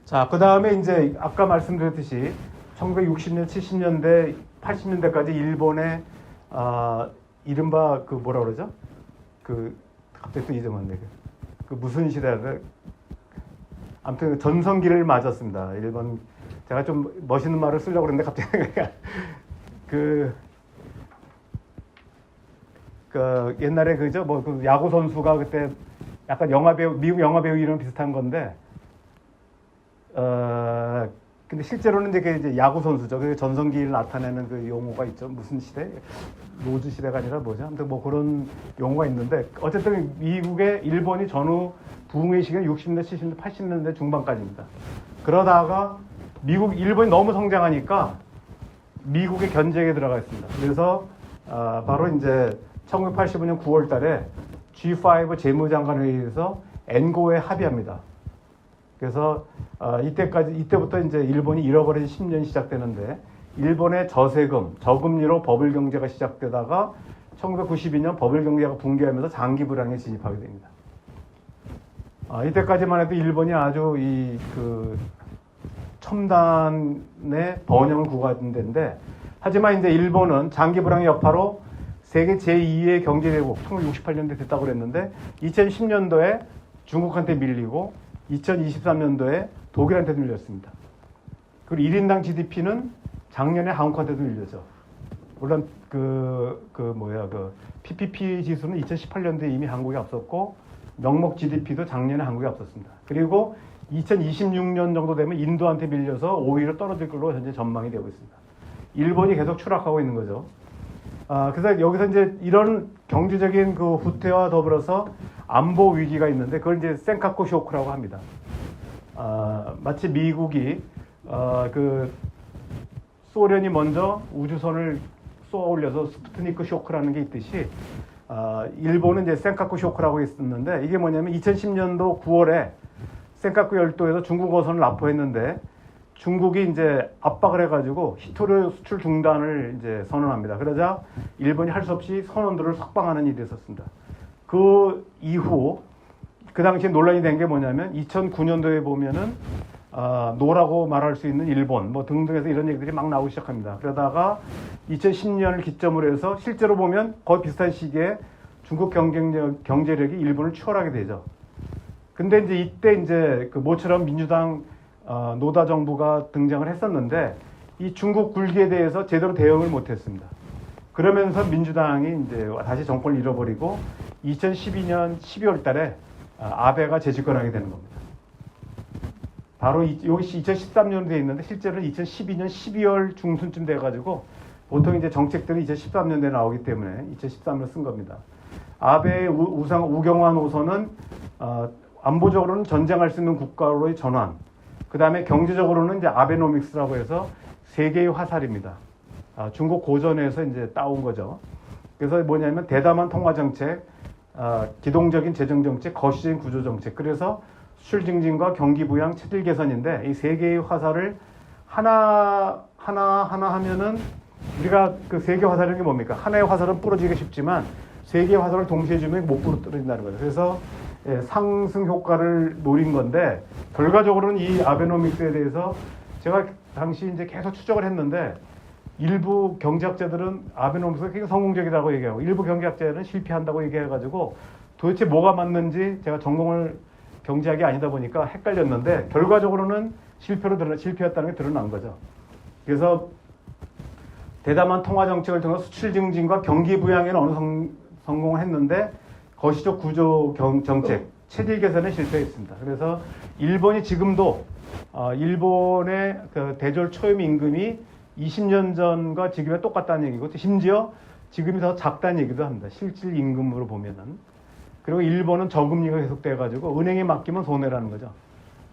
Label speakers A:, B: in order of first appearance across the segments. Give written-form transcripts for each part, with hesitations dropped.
A: 자, 그 다음에 이제 아까 말씀드렸듯이 1960년, 70년대, 80년대까지 일본의 이른바 그 뭐라 그러죠? 그 갑자기 또 잊어먹네. 그 무슨 시대를 아무튼 전성기를 맞았습니다. 일본 제가 좀 멋있는 말을 쓰려고 그랬는데 갑자기 그 옛날에 그죠? 뭐 그 야구 선수가 그때 약간 영화 배우 미국 영화 배우 이름 비슷한 건데 근데 실제로는 이제 야구 선수죠. 그 전성기를 나타내는 그 용어가 있죠. 무슨 시대? 로즈 시대가 아니라 뭐죠? 아무튼 뭐 그런 용어가 있는데 어쨌든 미국의 일본이 전후 부흥의 시기는 60년대, 70년대, 80년대 중반까지입니다. 그러다가 일본이 너무 성장하니까 미국의 견제에 들어가 있습니다. 그래서 바로 이제 1985년 9월 달에 G5 재무장관 회의에서 엔고에 합의합니다. 그래서 이때부터 이제 일본이 잃어버린 10년이 시작되는데 일본의 저금리로 버블 경제가 시작되다가 1992년 버블 경제가 붕괴하면서 장기 불황에 진입하게 됩니다. 이때까지만 해도 일본이 아주 그 첨단의 번영을 구가하던 데인데 하지만 이제 일본은 장기 불황의 여파로 세계 제2의 경제 대국 1968년도에 됐다고 그랬는데 2010년도에 중국한테 밀리고 2023년도에 독일한테도 밀렸습니다. 그리고 1인당 GDP는 작년에 한국한테도 밀렸죠. 물론 그 PPP 지수는 2018년도에 이미 한국이 앞섰고 명목 GDP도 작년에 한국이 앞섰습니다. 그리고 2026년 정도 되면 인도한테 밀려서 5위로 떨어질 걸로 현재 전망이 되고 있습니다. 일본이 계속 추락하고 있는 거죠. 그래서 여기서 이제 이런 경제적인 그 후퇴와 더불어서 안보 위기가 있는데 그걸 이제 센카쿠 쇼크라고 합니다. 마치 미국이 그 소련이 먼저 우주선을 쏘아 올려서 스푸트니크 쇼크라는 게 있듯이 일본은 이제 센카쿠 쇼크라고 있었는데 이게 뭐냐면 2010년도 9월에 센카쿠 열도에서 중국 어선을 납포했는데 중국이 이제 압박을 해가지고 히토류 수출 중단을 이제 선언합니다. 그러자 일본이 할 수 없이 선원들을 석방하는 일이 있었습니다. 그 이후 그 당시에 논란이 된 게 뭐냐면 2009년도에 보면은 노라고 말할 수 있는 일본 뭐 등등해서 이런 얘기들이 막 나오기 시작합니다. 그러다가 2010년을 기점으로 해서 실제로 보면 거의 비슷한 시기에 중국 경제력이 일본을 추월하게 되죠. 근데 이제 이때 이제 그 모처럼 민주당 노다 정부가 등장을 했었는데 이 중국 굴기에 대해서 제대로 대응을 못했습니다. 그러면서 민주당이 이제 다시 정권을 잃어버리고 2012년 12월 달에 아베가 재집권하게 되는 겁니다. 바로 여기 2013년도에 있는데 실제로는 2012년 12월 중순쯤 돼가지고 보통 이제 정책들이 2013년도에 나오기 때문에 2013년을 쓴 겁니다. 아베의 우경화 노선은 안보적으로는 전쟁할 수 있는 국가로의 전환, 그 다음에 경제적으로는 이제 아베노믹스라고 해서 세계의 화살입니다. 중국 고전에서 이제 따온 거죠. 그래서 뭐냐면 대담한 통화 정책, 기동적인 재정 정책, 거시적인 구조 정책. 그래서 수출 증진과 경기 부양, 체질 개선인데 이 세 개의 화살을 하나 하면은 우리가 그 세 개 화살이 뭡니까? 하나의 화살은 부러지기 쉽지만 세 개의 화살을 동시에 주면 못 부러진다는 거죠. 그래서 상승 효과를 노린 건데 결과적으로는 이 아베노믹스에 대해서 제가 당시 이제 계속 추적을 했는데 일부 경제학자들은 아베노믹스가 굉장히 성공적이라고 얘기하고 일부 경제학자들은 실패한다고 얘기해가지고 도대체 뭐가 맞는지 제가 전공을 경제학이 아니다 보니까 헷갈렸는데 결과적으로는 실패했다는 게 드러난 거죠. 그래서 대담한 통화 정책을 통해 수출 증진과 경기 부양에는 어느 성공을 했는데 거시적 구조 정책, 체질 개선에 실패했습니다. 그래서 일본이 지금도 일본의 그 대졸 초임 임금이 20년 전과 지금이 똑같다는 얘기고 심지어 지금이 더 작다는 얘기도 합니다. 실질 임금으로 보면은. 그리고 일본은 저금리가 계속돼가지고 은행에 맡기면 손해라는 거죠.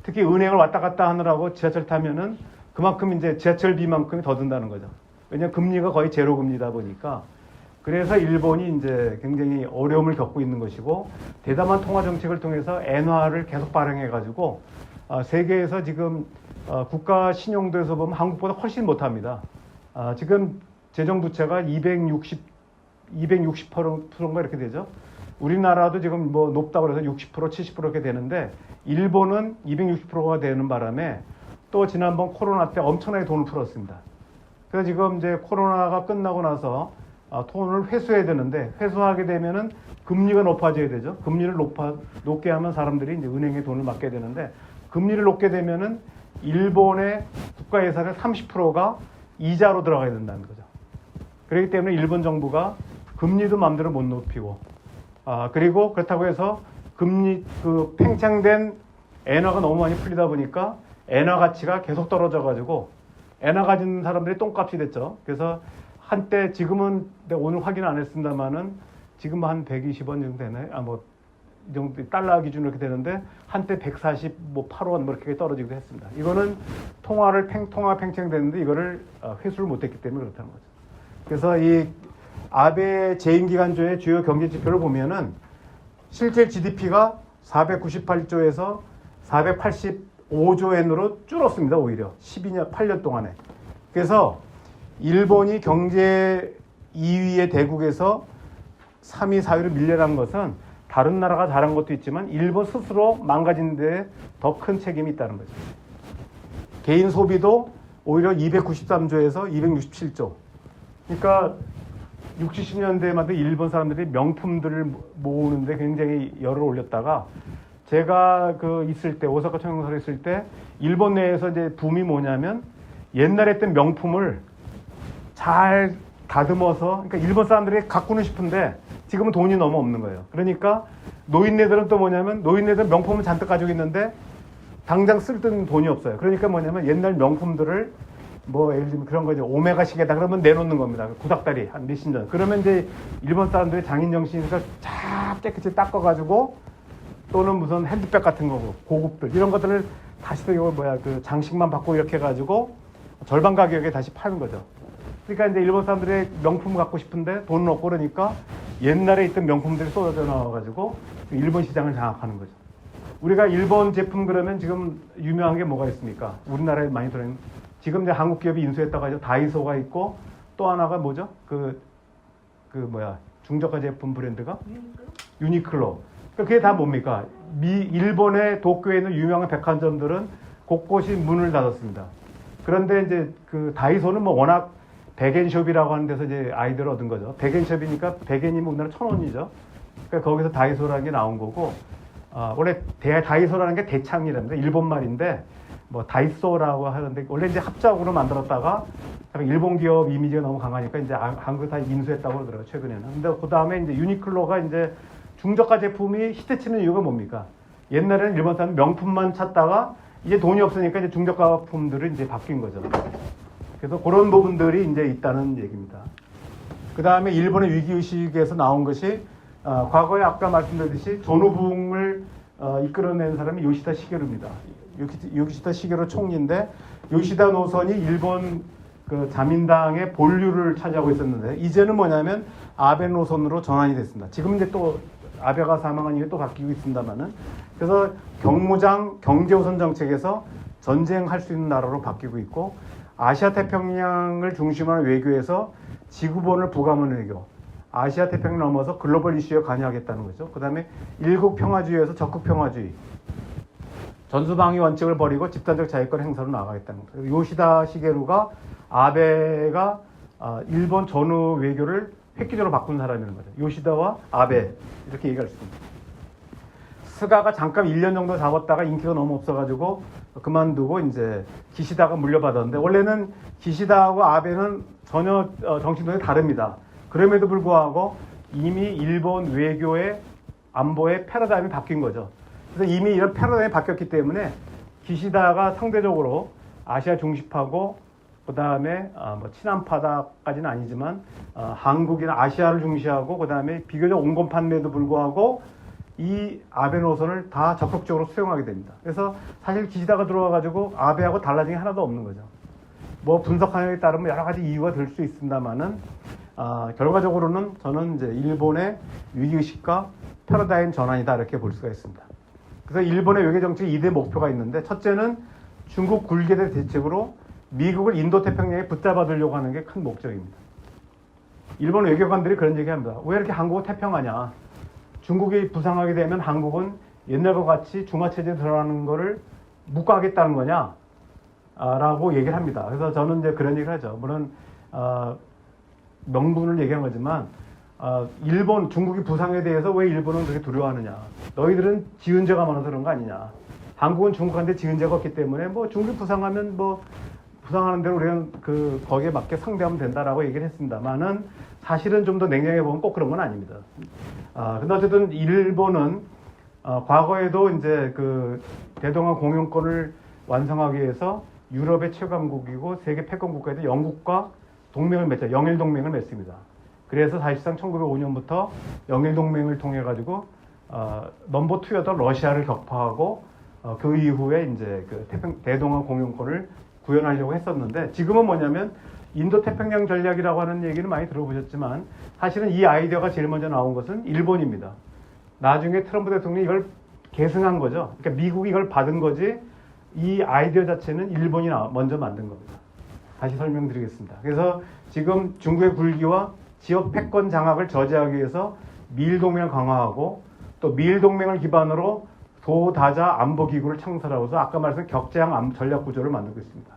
A: 특히 은행을 왔다 갔다 하느라고 지하철 타면은 그만큼 이제 지하철비만큼이 더 든다는 거죠. 왜냐하면 금리가 거의 제로 금리다 보니까. 그래서 일본이 이제 굉장히 어려움을 겪고 있는 것이고 대담한 통화 정책을 통해서 엔화를 계속 발행해가지고 세계에서 지금 국가 신용도에서 보면 한국보다 훨씬 못합니다. 지금 재정 부채가 260%인가 이렇게 되죠. 우리나라도 지금 뭐 높다고 해서 60% 70% 이렇게 되는데 일본은 260%가 되는 바람에 또 지난번 코로나 때 엄청나게 돈을 풀었습니다. 그래서 지금 이제 코로나가 끝나고 나서 돈을 회수해야 되는데 회수하게 되면은 금리가 높아져야 되죠. 금리를 높게 하면 사람들이 이제 은행에 돈을 맡게 되는데 금리를 높게 되면은 일본의 국가 예산의 30%가 이자로 들어가야 된다는 거죠. 그렇기 때문에 일본 정부가 금리도 마음대로 못 높이고 그리고 그렇다고 해서 금리 그 팽창된 엔화가 너무 많이 풀리다 보니까 엔화 가치가 계속 떨어져 가지고 엔화 가진 사람들이 똥값이 됐죠. 그래서 한때 지금은 내가 오늘 확인 안 했습니다만은 지금 한 120원 정도 되나요? 이 정도 달러 기준으로 이렇게 되는데 한때 148원 뭐 이렇게 떨어지기도 했습니다. 이거는 통화 팽창됐는데 이거를 회수를 못했기 때문에 그렇다는 거죠. 그래서 이 아베 재임 기간조의 주요 경제 지표를 보면은 실제 GDP가 498조에서 485조 엔으로 줄었습니다. 오히려 8년 동안에. 그래서 일본이 경제 2위의 대국에서 3위, 4위로 밀려난 것은 다른 나라가 잘한 것도 있지만 일본 스스로 망가진 데 더 큰 책임이 있다는 거죠. 개인 소비도 오히려 293조에서 267조. 그러니까 60, 70년대만 도 일본 사람들이 명품들을 모으는데 굉장히 열을 올렸다가 제가 있을 때 오사카 청영사를 있을 때 일본 내에서 이제 붐이 뭐냐면 옛날에 했던 명품을 잘 다듬어서 그러니까 일본 사람들이 갖고는 싶은데 지금은 돈이 너무 없는 거예요. 그러니까 노인네들은 또 뭐냐면 노인네들은 명품을 잔뜩 가지고 있는데 당장 쓸 돈이 없어요. 그러니까 뭐냐면 옛날 명품들을 뭐 예를 들면 그런 거죠. 오메가 시계다 그러면 내놓는 겁니다. 구닥다리 한 몇십 년. 그러면 이제 일본 사람들이 장인 정신이니까 쫙 깨끗이 닦아가지고 또는 무슨 핸드백 같은 거고 고급들 이런 것들을 다시 또 이거 장식만 받고 이렇게 해가지고 절반 가격에 다시 파는 거죠. 그러니까 이제 일본 사람들이 명품 갖고 싶은데 돈은 없고 그러니까 옛날에 있던 명품들이 쏟아져 나와가지고 일본 시장을 장악하는 거죠. 우리가 일본 제품 그러면 지금 유명한 게 뭐가 있습니까? 우리나라에 많이 들어있는 지금 이제 한국 기업이 인수했다고 하죠. 다이소가 있고 또 하나가 뭐죠? 중저가 제품 브랜드가 유니클로. 그러니까 그게 다 뭡니까? 일본의 도쿄에 있는 유명한 백화점들은 곳곳이 문을 닫았습니다. 그런데 이제 다이소는 뭐 워낙 백엔숍이라고 하는 데서 이제 아이디어를 얻은 거죠. 백엔숍이니까 백엔이면 우리나라 1,000원이죠. 그러니까 거기서 다이소라는 게 나온 거고, 원래 다이소라는 게 대창이랍니다. 일본 말인데, 뭐 다이소라고 하는데, 원래 이제 합작으로 만들었다가, 일본 기업 이미지가 너무 강하니까 이제 한국 다 인수했다고 그러더라고요, 최근에는. 근데 그 다음에 이제 유니클로가 이제 중저가 제품이 히트치는 이유가 뭡니까? 옛날에는 일본 사람 명품만 찾다가 이제 돈이 없으니까 이제 중저가품들을 이제 바뀐 거죠. 그래서 그런 부분들이 이제 있다는 얘기입니다. 그 다음에 일본의 위기의식에서 나온 것이 과거에 아까 말씀드렸듯이 전후부흥을 이끌어낸 사람이 요시다 시게루입니다. 요시다 시게루 총리인데 요시다 노선이 일본 자민당의 본류를 차지하고 있었는데 이제는 뭐냐면 아베 노선으로 전환이 됐습니다. 지금 이제 또 아베가 사망한 이후에 또 바뀌고 있습니다만은 그래서 경무장 경제우선 정책에서 전쟁할 수 있는 나라로 바뀌고 있고 아시아 태평양을 중심으로 하는 외교에서 지구본을 부감하는 외교, 아시아 태평양 넘어서 글로벌 이슈에 관여하겠다는 거죠. 그 다음에 일국 평화주의에서 적극 평화주의, 전수방위 원칙을 버리고 집단적 자위권 행사로 나가겠다는 거죠. 요시다 시게루가 아베가 일본 전후 외교를 획기적으로 바꾼 사람이라는 거죠. 요시다와 아베 이렇게 얘기할 수 있습니다. 스가가 잠깐 1년 정도 잡았다가 인기가 너무 없어가지고 그만두고 이제 기시다가 물려받았는데 원래는 기시다하고 아베는 전혀 정신동이 다릅니다. 그럼에도 불구하고 이미 일본 외교의 안보의 패러다임이 바뀐 거죠. 그래서 이미 이런 패러다임이 바뀌었기 때문에 기시다가 상대적으로 아시아 중심하고 그 다음에 뭐 친한파다까지는 아니지만 한국이나 아시아를 중시하고 그 다음에 비교적 온건판매도 불구하고 이 아베 노선을 다 적극적으로 수용하게 됩니다. 그래서 사실 기시다가 들어와가지고 아베하고 달라진 게 하나도 없는 거죠. 뭐 분석하는 데 따르면 여러 가지 이유가 될 수 있습니다만은 결과적으로는 저는 이제 일본의 위기의식과 패러다임 전환이다 이렇게 볼 수가 있습니다. 그래서 일본의 외교 정책 2대 목표가 있는데 첫째는 중국 굴기대 대책으로 미국을 인도태평양에 붙잡아두려고 하는 게 큰 목적입니다. 일본 외교관들이 그런 얘기합니다. 왜 이렇게 한국을 태평하냐? 중국이 부상하게 되면 한국은 옛날과 같이 중화체제에 들어가는 거를 묵과하겠다는 거냐? 라고 얘기를 합니다. 그래서 저는 이제 그런 얘기를 하죠. 물론, 명분을 얘기한 거지만, 일본, 중국이 부상에 대해서 왜 일본은 그렇게 두려워하느냐. 너희들은 지은 죄가 많아서 그런 거 아니냐. 한국은 중국한테 지은 죄가 없기 때문에 뭐 중국이 부상하면 뭐 부상하는 대로 우리는 거기에 맞게 상대하면 된다라고 얘기를 했습니다만은 사실은 좀 더 냉정해 보면 꼭 그런 건 아닙니다. 근데 어쨌든 일본은 과거에도 이제 대동아 공영권을 완성하기 위해서 유럽의 최강국이고 세계 패권 국가에도 영국과 동맹을 맺죠. 영일 동맹을 맺습니다. 그래서 사실상 1905년부터 영일 동맹을 통해 가지고 넘버 2였던 러시아를 격파하고 그 이후에 이제 대동아 공영권을 구현하려고 했었는데 지금은 뭐냐면 인도 태평양 전략이라고 하는 얘기는 많이 들어보셨지만 사실은 이 아이디어가 제일 먼저 나온 것은 일본입니다. 나중에 트럼프 대통령이 이걸 계승한 거죠. 그러니까 미국이 이걸 받은 거지 이 아이디어 자체는 일본이 먼저 만든 겁니다. 다시 설명드리겠습니다. 그래서 지금 중국의 굴기와 지역 패권 장악을 저지하기 위해서 미일 동맹을 강화하고 또 미일 동맹을 기반으로 도다자 안보기구를 창설하고서 아까 말씀드린 격제항 전략 구조를 만들고 있습니다.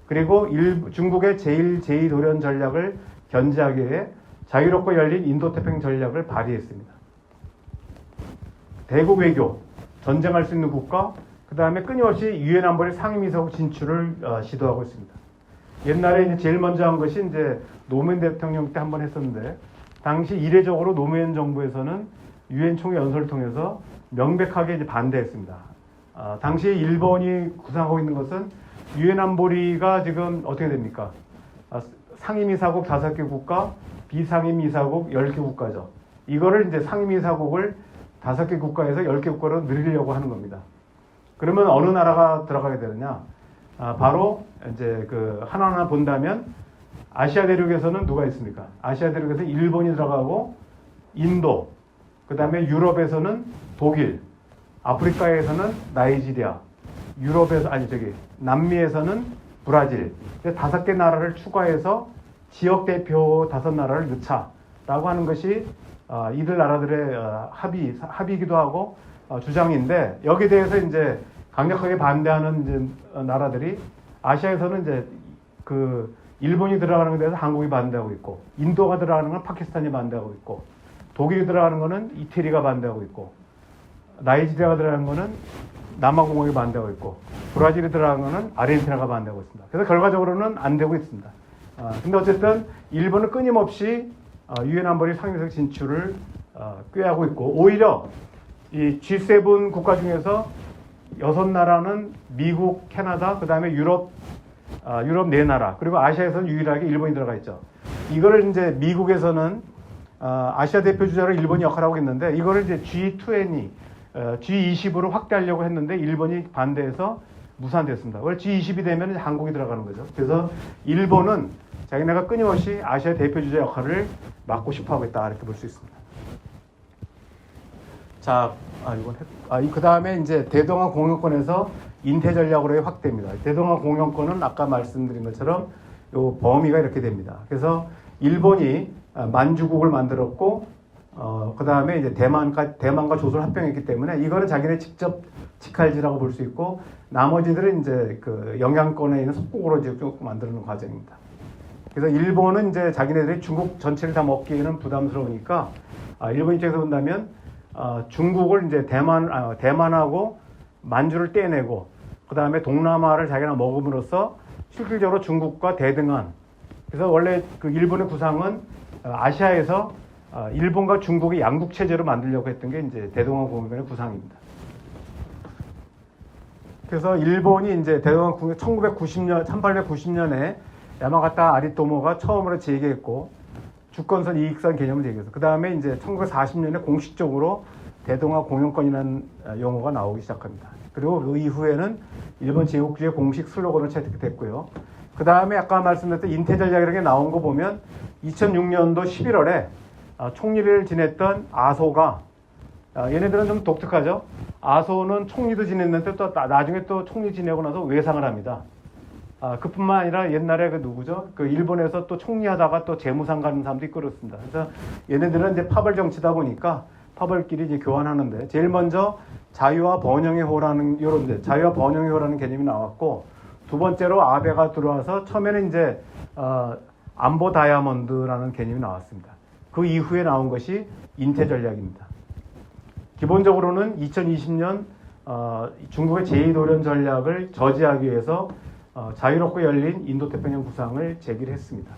A: 그리고 중국의 제2도련 전략을 견제하기 위해 자유롭고 열린 인도태평양 전략을 발휘했습니다. 대국 외교, 전쟁할 수 있는 국가, 그 다음에 끊임없이 유엔 안보리 상임이사국 진출을 시도하고 있습니다. 옛날에 이제 제일 먼저 한 것이 이제 노무현 대통령 때 한번 했었는데, 당시 이례적으로 노무현 정부에서는 유엔 총회 연설을 통해서 명백하게 이제 반대했습니다. 당시 일본이 구상하고 있는 것은 유엔 안보리가 지금 어떻게 됩니까? 상임이사국 5개 국가, 비상임이사국 10개 국가죠. 이거를 이제 상임이사국을 5개 국가에서 10개 국가로 늘리려고 하는 겁니다. 그러면 어느 나라가 들어가게 되느냐? 바로 이제 하나하나 본다면 아시아 대륙에서는 누가 있습니까? 아시아 대륙에서 일본이 들어가고 인도, 그 다음에 유럽에서는 독일, 아프리카에서는 나이지리아, 남미에서는 브라질, 5개 나라를 추가해서 지역 대표 5나라를 넣자라고 하는 것이 이들 나라들의 합의이기도 하고 주장인데 여기에 대해서 이제 강력하게 반대하는 이제 나라들이 아시아에서는 이제 일본이 들어가는 것에 대해서 한국이 반대하고 있고 인도가 들어가는 건 파키스탄이 반대하고 있고 독일이 들어가는 거는 이태리가 반대하고 있고 나이지리아가 들어가는 거는 남아공화국이 반대하고 있고 브라질이 들어가는 거는 아르헨티나가 반대하고 있습니다. 그래서 결과적으로는 안 되고 있습니다. 근데 어쨌든 일본은 끊임없이 유엔 안보리 상임이사국 진출을 꾀하고 있고 오히려 이 G7 국가 중에서 6나라는 미국, 캐나다, 그 다음에 유럽 4나라 그리고 아시아에서는 유일하게 일본이 들어가 있죠. 이거를 이제 미국에서는 아시아 대표 주자로 일본이 역할을 하고 있는데 이거를 이제 G20, G20으로 확대하려고 했는데 일본이 반대해서 무산됐습니다. 원래 G20이 되면 한국이 들어가는 거죠. 그래서 일본은 자기네가 끊임없이 아시아 대표 주자 역할을 맡고 싶어 하고 있다 이렇게 볼 수 있습니다. 자, 그 다음에 이제 대동아 공영권에서 인태 전략으로의 확대입니다. 대동아 공영권은 아까 말씀드린 것처럼 요 범위가 이렇게 됩니다. 그래서 일본이 만주국을 만들었고, 그 다음에 이제 대만과 조선을 합병했기 때문에 이거는 자기네 직접 직할지라고 볼 수 있고, 나머지들은 이제 영향권에 있는 속국으로 쭉 만드는 과정입니다. 그래서 일본은 이제 자기네들이 중국 전체를 다 먹기에는 부담스러우니까, 일본 입장에서 본다면, 중국을 이제 대만하고 만주를 떼내고, 그 다음에 동남아를 자기가 먹음으로써 실질적으로 중국과 대등한, 그래서 원래 일본의 구상은 아시아에서 일본과 중국의 양국 체제로 만들려고 했던 게 이제 대동아 공영권의 구상입니다. 그래서 일본이 이제 대동아 공영 1890년에 야마가타 아리토모가 처음으로 제기했고 주권선 이익선 개념을 제기했어요. 그 다음에 이제 1940년에 공식적으로 대동아 공영권이라는 용어가 나오기 시작합니다. 그리고 그 이후에는 일본 제국주의 공식 슬로건으로 채택됐고요. 그 다음에 아까 말씀드렸던 인태 전략이라는 게 나온 거 보면 2006년도 11월에 총리를 지냈던 아소가 얘네들은 좀 독특하죠. 아소는 총리도 지냈는데 또 나중에 또 총리 지내고 나서 외상을 합니다. 그뿐만 아니라 옛날에 누구죠? 일본에서 또 총리하다가 또 재무상 가는 사람도 있고 그렇습니다. 그래서 얘네들은 이제 파벌 정치다 보니까 파벌끼리 이제 교환하는데 제일 먼저 자유와 번영의 호라는 요런 자유와 번영의 호라는 개념이 나왔고 두 번째로 아베가 들어와서 처음에는 이제 안보 다이아몬드라는 개념이 나왔습니다. 그 이후에 나온 것이 인태 전략입니다. 기본적으로는 2020년 중국의 제2도련 전략을 저지하기 위해서 자유롭고 열린 인도태평양 구상을 제기를 했습니다.